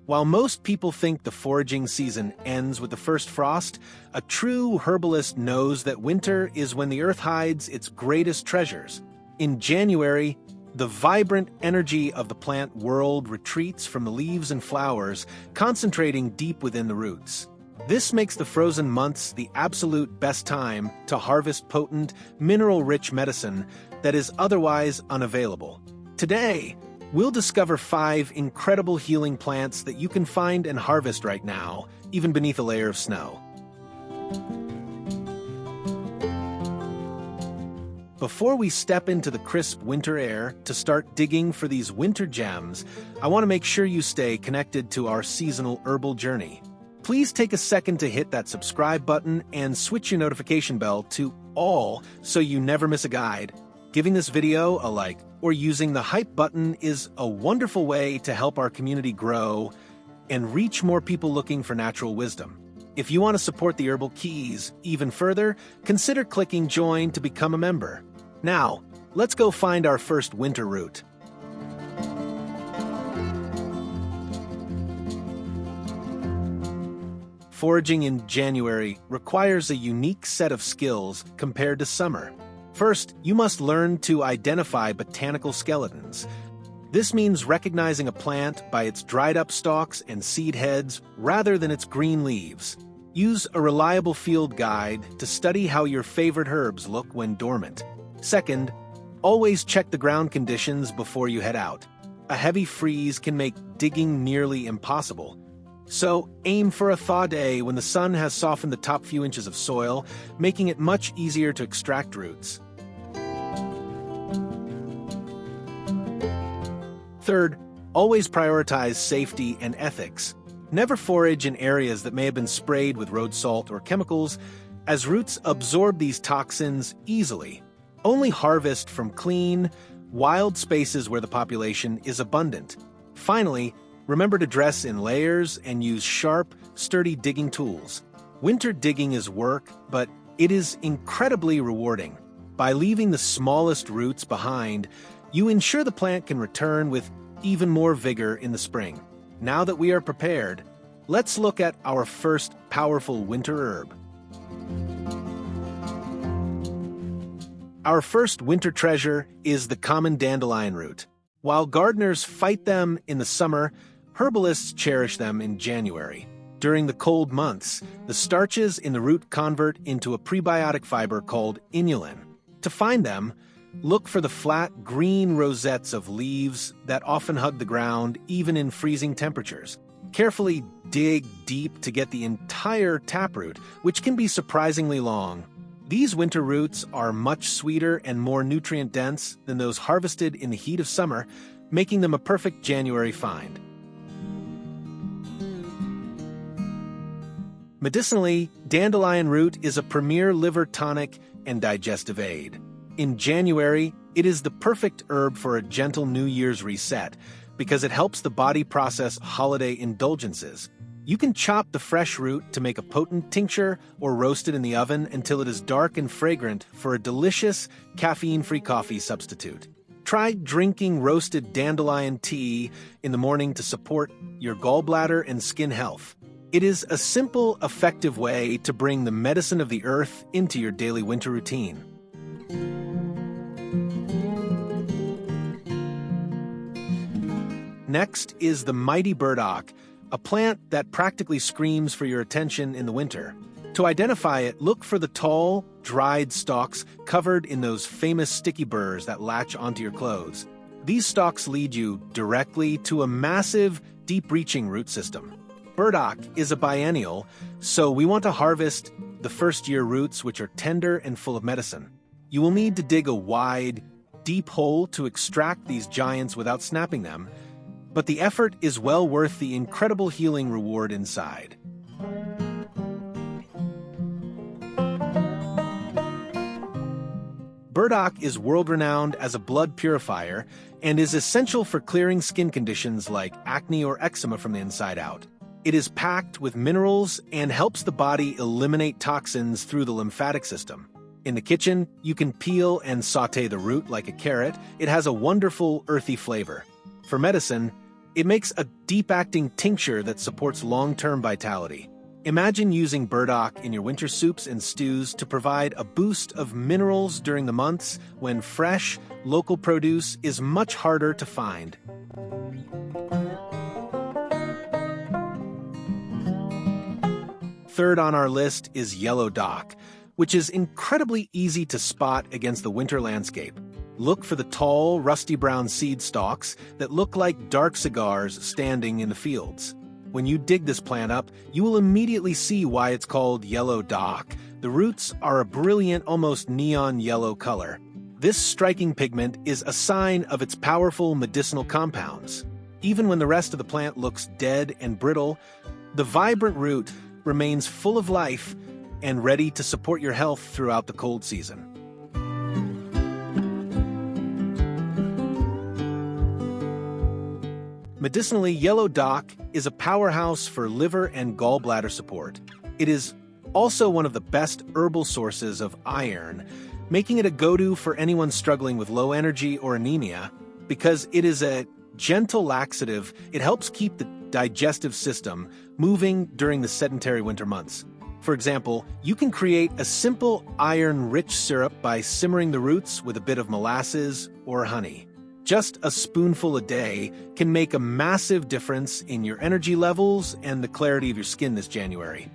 While most people think the foraging season ends with the first frost, a true herbalist knows that winter is when the earth hides its greatest treasures. In January, the vibrant energy of the plant world retreats from the leaves and flowers, concentrating deep within the roots. This makes the frozen months the absolute best time to harvest potent, mineral-rich medicine that is otherwise unavailable. Today, we'll discover 5 incredible healing plants that you can find and harvest right now, even beneath a layer of snow. Before we step into the crisp winter air to start digging for these winter gems, I want to make sure you stay connected to our seasonal herbal journey. Please take a second to hit that subscribe button and switch your notification bell to all so you never miss a guide. Giving this video a like or using the hype button is a wonderful way to help our community grow and reach more people looking for natural wisdom. If you want to support the Herbal Keys even further, consider clicking join to become a member. Now, let's go find our first winter root. Foraging in January requires a unique set of skills compared to summer. First, you must learn to identify botanical skeletons. This means recognizing a plant by its dried-up stalks and seed heads rather than its green leaves. Use a reliable field guide to study how your favorite herbs look when dormant. Second, always check the ground conditions before you head out. A heavy freeze can make digging nearly impossible. So, aim for a thaw day when the sun has softened the top few inches of soil, making it much easier to extract roots. Third, always prioritize safety and ethics. Never forage in areas that may have been sprayed with road salt or chemicals, as roots absorb these toxins easily. Only harvest from clean, wild spaces where the population is abundant. Finally, remember to dress in layers and use sharp, sturdy digging tools. Winter digging is work, but it is incredibly rewarding. By leaving the smallest roots behind, you ensure the plant can return with even more vigor in the spring. Now that we are prepared, let's look at our first powerful winter herb. Our first winter treasure is the common dandelion root. While gardeners fight them in the summer, herbalists cherish them in January. During the cold months, the starches in the root convert into a prebiotic fiber called inulin. To find them, look for the flat green rosettes of leaves that often hug the ground even in freezing temperatures. Carefully dig deep to get the entire taproot, which can be surprisingly long. These winter roots are much sweeter and more nutrient-dense than those harvested in the heat of summer, making them a perfect January find. Medicinally, dandelion root is a premier liver tonic and digestive aid. In January, it is the perfect herb for a gentle New Year's reset because it helps the body process holiday indulgences. You can chop the fresh root to make a potent tincture or roast it in the oven until it is dark and fragrant for a delicious, caffeine-free coffee substitute. Try drinking roasted dandelion tea in the morning to support your gallbladder and skin health. It is a simple, effective way to bring the medicine of the earth into your daily winter routine. Next is the mighty burdock, a plant that practically screams for your attention in the winter. To identify it, look for the tall, dried stalks covered in those famous sticky burrs that latch onto your clothes. These stalks lead you directly to a massive, deep-reaching root system. Burdock is a biennial, so we want to harvest the first-year roots, which are tender and full of medicine. You will need to dig a wide, deep hole to extract these giants without snapping them, but the effort is well worth the incredible healing reward inside. Burdock is world-renowned as a blood purifier and is essential for clearing skin conditions like acne or eczema from the inside out. It is packed with minerals and helps the body eliminate toxins through the lymphatic system. In the kitchen, you can peel and sauté the root like a carrot. It has a wonderful, earthy flavor. For medicine, It makes a deep-acting tincture that supports long-term vitality. Imagine using burdock in your winter soups and stews to provide a boost of minerals during the months when fresh, local produce is much harder to find. Third on our list is yellow dock, which is incredibly easy to spot against the winter landscape. Look for the tall, rusty brown seed stalks that look like dark cigars standing in the fields. When you dig this plant up, you will immediately see why it's called yellow dock. The roots are a brilliant, almost neon yellow color. This striking pigment is a sign of its powerful medicinal compounds. Even when the rest of the plant looks dead and brittle, the vibrant root remains full of life and ready to support your health throughout the cold season. Medicinally, yellow dock is a powerhouse for liver and gallbladder support. It is also one of the best herbal sources of iron, making it a go-to for anyone struggling with low energy or anemia. Because it is a gentle laxative, it helps keep the digestive system moving during the sedentary winter months. For example, you can create a simple iron-rich syrup by simmering the roots with a bit of molasses or honey. Just a spoonful a day can make a massive difference in your energy levels and the clarity of your skin this January.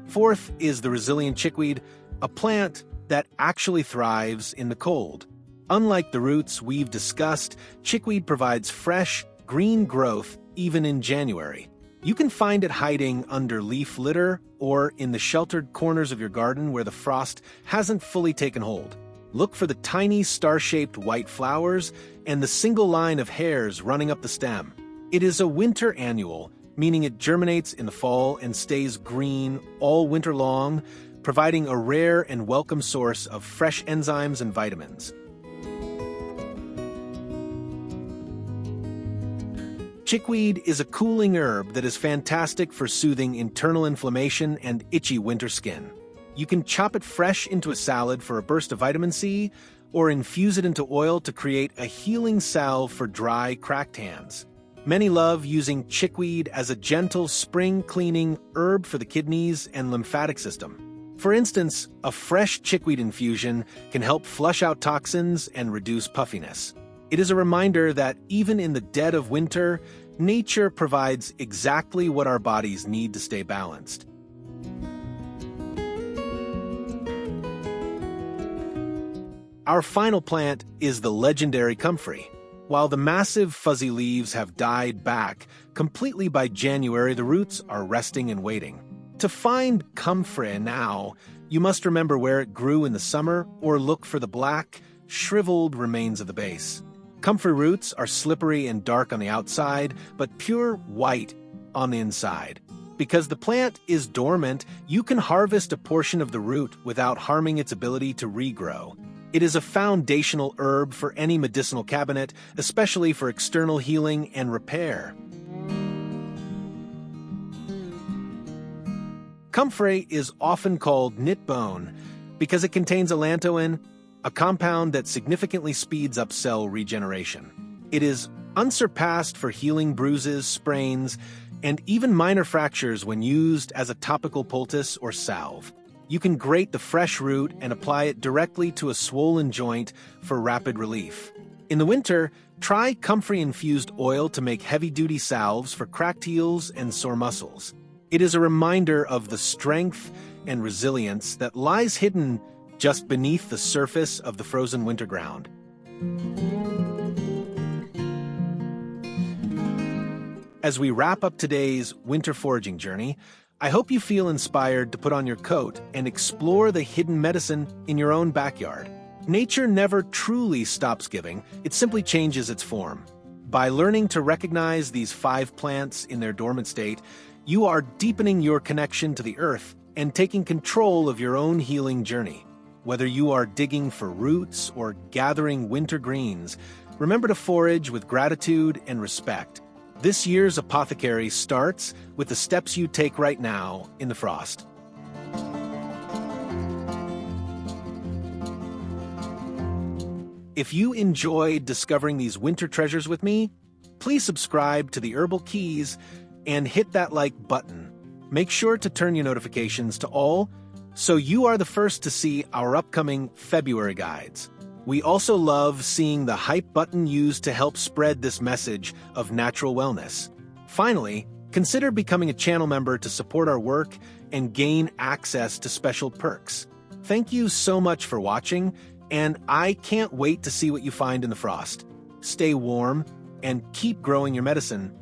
Fourth is the resilient chickweed, a plant that actually thrives in the cold. Unlike the roots we've discussed, chickweed provides fresh, green growth even in January. You can find it hiding under leaf litter or in the sheltered corners of your garden where the frost hasn't fully taken hold. Look for the tiny star-shaped white flowers and the single line of hairs running up the stem. It is a winter annual, meaning it germinates in the fall and stays green all winter long, providing a rare and welcome source of fresh enzymes and vitamins. Chickweed is a cooling herb that is fantastic for soothing internal inflammation and itchy winter skin. You can chop it fresh into a salad for a burst of vitamin C, or infuse it into oil to create a healing salve for dry, cracked hands. Many love using chickweed as a gentle spring-cleaning herb for the kidneys and lymphatic system. For instance, a fresh chickweed infusion can help flush out toxins and reduce puffiness. It is a reminder that even in the dead of winter, nature provides exactly what our bodies need to stay balanced. Our final plant is the legendary comfrey. While the massive fuzzy leaves have died back completely by January, the roots are resting and waiting. To find comfrey now, you must remember where it grew in the summer or look for the black, shriveled remains of the base. Comfrey roots are slippery and dark on the outside, but pure white on the inside. Because the plant is dormant, you can harvest a portion of the root without harming its ability to regrow. It is a foundational herb for any medicinal cabinet, especially for external healing and repair. Comfrey is often called knit bone because it contains allantoin, a compound that significantly speeds up cell regeneration. It is unsurpassed for healing bruises, sprains, and even minor fractures when used as a topical poultice or salve. You can grate the fresh root and apply it directly to a swollen joint for rapid relief. In the winter, try comfrey-infused oil to make heavy-duty salves for cracked heels and sore muscles. It is a reminder of the strength and resilience that lies hidden just beneath the surface of the frozen winter ground. As we wrap up today's winter foraging journey, I hope you feel inspired to put on your coat and explore the hidden medicine in your own backyard. Nature never truly stops giving, it simply changes its form. By learning to recognize these 5 plants in their dormant state, you are deepening your connection to the earth and taking control of your own healing journey. Whether you are digging for roots or gathering winter greens, remember to forage with gratitude and respect. This year's Apothecary starts with the steps you take right now in the frost. If you enjoyed discovering these winter treasures with me, please subscribe to the Herbal Keys and hit that like button. Make sure to turn your notifications to all so you are the first to see our upcoming February guides. We also love seeing the hype button used to help spread this message of natural wellness. Finally, consider becoming a channel member to support our work and gain access to special perks. Thank you so much for watching, and I can't wait to see what you find in the frost. Stay warm and keep growing your medicine.